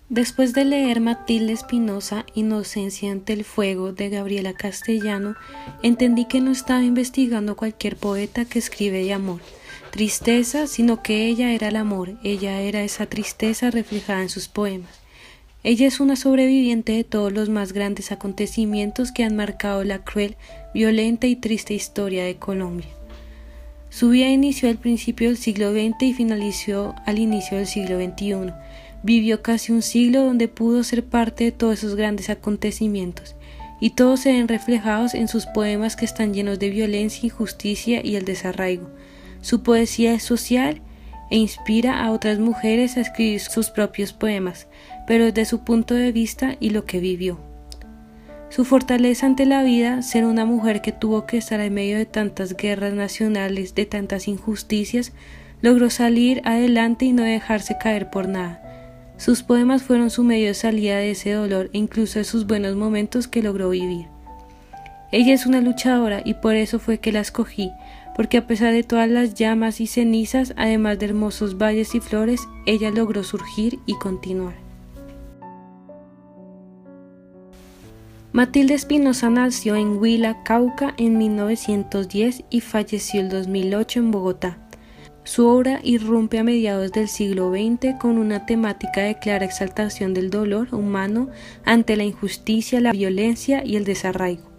Después de leer Matilde Espinosa, Inocencia ante el fuego, de Gabriela Castellano, entendí que no estaba investigando cualquier poeta que escribe de amor, tristeza, sino que ella era el amor, ella era esa tristeza reflejada en sus poemas. Ella es una sobreviviente de todos los más grandes acontecimientos que han marcado la cruel, violenta y triste historia de Colombia. Su vida inició al principio del siglo XX y finalizó al inicio del siglo XXI. Vivió casi un siglo donde pudo ser parte de todos esos grandes acontecimientos, y todos se ven reflejados en sus poemas que están llenos de violencia, injusticia y el desarraigo. Su poesía es social e inspira a otras mujeres a escribir sus propios poemas, pero desde su punto de vista y lo que vivió. Su fortaleza ante la vida, ser una mujer que tuvo que estar en medio de tantas guerras nacionales, de tantas injusticias, logró salir adelante y no dejarse caer por nada. Sus poemas fueron su medio de salida de ese dolor e incluso de sus buenos momentos que logró vivir. Ella es una luchadora y por eso fue que la escogí, porque a pesar de todas las llamas y cenizas, además de hermosos valles y flores, ella logró surgir y continuar. Matilde Espinosa nació en Huila, Cauca, en 1910 y falleció el 2008 en Bogotá. Su obra irrumpe a mediados del siglo XX con una temática de clara exaltación del dolor humano ante la injusticia, la violencia y el desarraigo,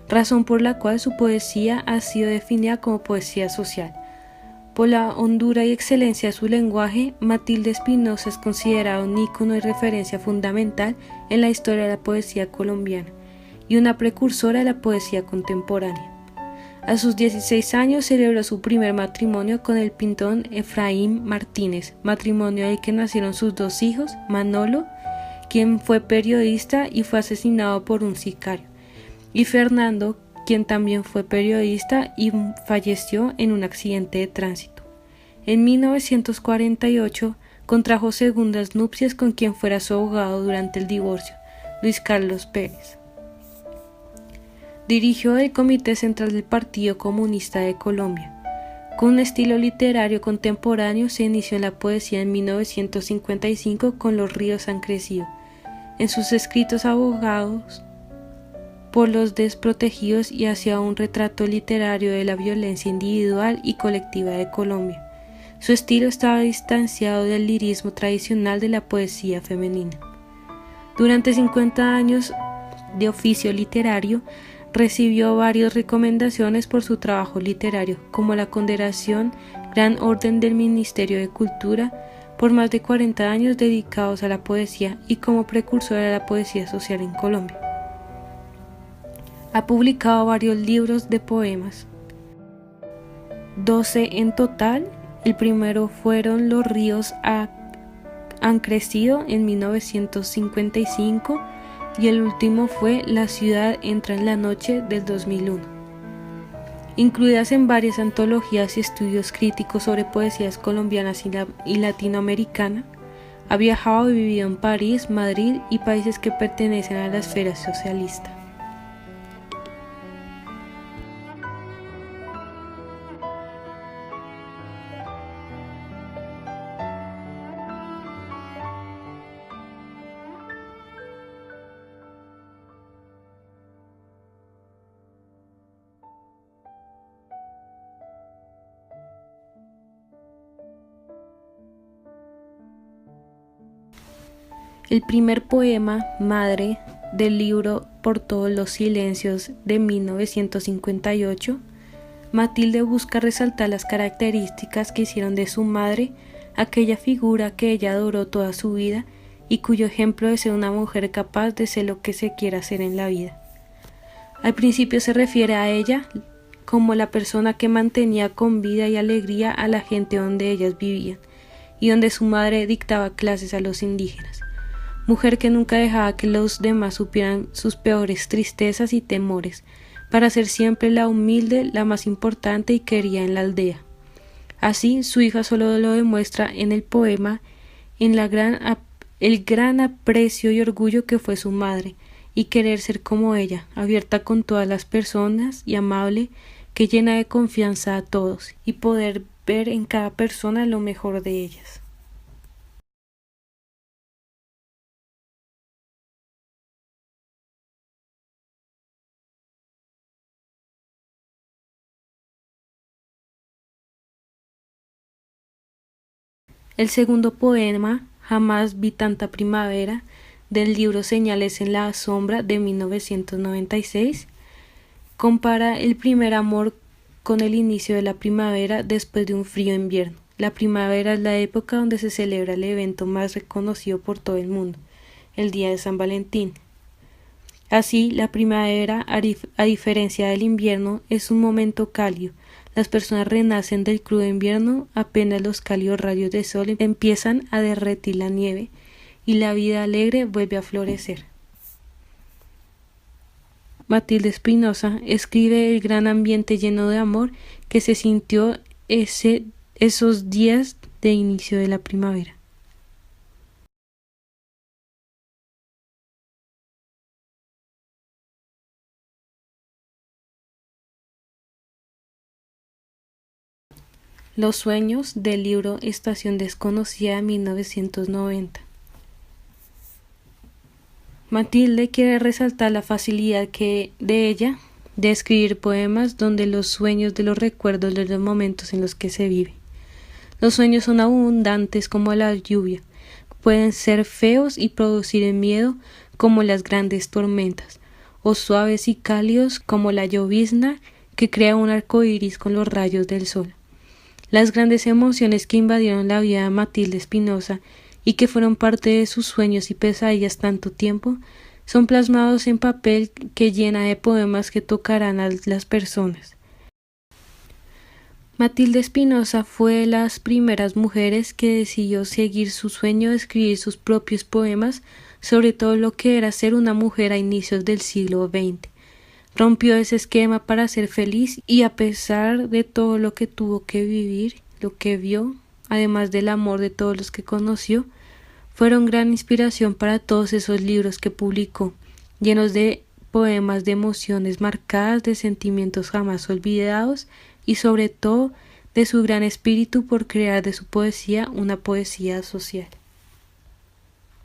razón por la cual su poesía ha sido definida como poesía social. Por la hondura y excelencia de su lenguaje, Matilde Espinosa es considerada un ícono y referencia fundamental en la historia de la poesía colombiana y una precursora de la poesía contemporánea. A sus 16 años celebró su primer matrimonio con el pintor Efraín Martínez, matrimonio del que nacieron sus dos hijos, Manolo, quien fue periodista y fue asesinado por un sicario, y Fernando, quien también fue periodista y falleció en un accidente de tránsito. En 1948 contrajo segundas nupcias con quien fuera su abogado durante el divorcio, Luis Carlos Pérez. Dirigió el Comité Central del Partido Comunista de Colombia. Con un estilo literario contemporáneo se inició en la poesía en 1955 con Los ríos han crecido. En sus escritos abogados por los desprotegidos y hacia un retrato literario de la violencia individual y colectiva de Colombia. Su estilo estaba distanciado del lirismo tradicional de la poesía femenina. Durante 50 años de oficio literario, recibió varias recomendaciones por su trabajo literario, como la condecoración Gran Orden del Ministerio de Cultura, por más de 40 años dedicados a la poesía y como precursora de la poesía social en Colombia. Ha publicado varios libros de poemas, 12 en total. El primero fueron Los ríos han crecido en 1955 y el último fue La ciudad entra en la noche del 2001. Incluidas en varias antologías y estudios críticos sobre poesías colombianas y latinoamericana, ha viajado y vivido en París, Madrid y países que pertenecen a la esfera socialista. El primer poema, Madre, del libro Por todos los silencios de 1958, Matilde busca resaltar las características que hicieron de su madre aquella figura que ella adoró toda su vida y cuyo ejemplo de ser una mujer capaz de ser lo que se quiera hacer en la vida. Al principio se refiere a ella como la persona que mantenía con vida y alegría a la gente donde ellas vivían y donde su madre dictaba clases a los indígenas. Mujer que nunca dejaba que los demás supieran sus peores tristezas y temores, para ser siempre la humilde, la más importante y querida en la aldea. Así, su hija solo lo demuestra en el poema, en el gran aprecio y orgullo que fue su madre, y querer ser como ella, abierta con todas las personas y amable, que llena de confianza a todos, y poder ver en cada persona lo mejor de ellas. El segundo poema, Jamás vi tanta primavera, del libro Señales en la sombra de 1996, compara el primer amor con el inicio de la primavera después de un frío invierno. La primavera es la época donde se celebra el evento más reconocido por todo el mundo, el Día de San Valentín. Así, la primavera, a diferencia del invierno, es un momento cálido. Las personas renacen del crudo invierno, apenas los cálidos rayos de sol empiezan a derretir la nieve y la vida alegre vuelve a florecer. Matilde Espinosa escribe el gran ambiente lleno de amor que se sintió esos días de inicio de la primavera. Los sueños del libro Estación Desconocida 1990. Matilde quiere resaltar la facilidad de ella de escribir poemas donde los sueños de los recuerdos de los momentos en los que se vive. Los sueños son abundantes como la lluvia, pueden ser feos y producir el miedo como las grandes tormentas, o suaves y cálidos como la llovizna que crea un arco iris con los rayos del sol. Las grandes emociones que invadieron la vida de Matilde Espinosa y que fueron parte de sus sueños y pesadillas tanto tiempo, son plasmados en papel que llena de poemas que tocarán a las personas. Matilde Espinosa fue de las primeras mujeres que decidió seguir su sueño de escribir sus propios poemas sobre todo lo que era ser una mujer a inicios del siglo XX. Rompió ese esquema para ser feliz y a pesar de todo lo que tuvo que vivir, lo que vio, además del amor de todos los que conoció, fueron gran inspiración para todos esos libros que publicó, llenos de poemas de emociones marcadas, de sentimientos jamás olvidados y sobre todo de su gran espíritu por crear de su poesía una poesía social.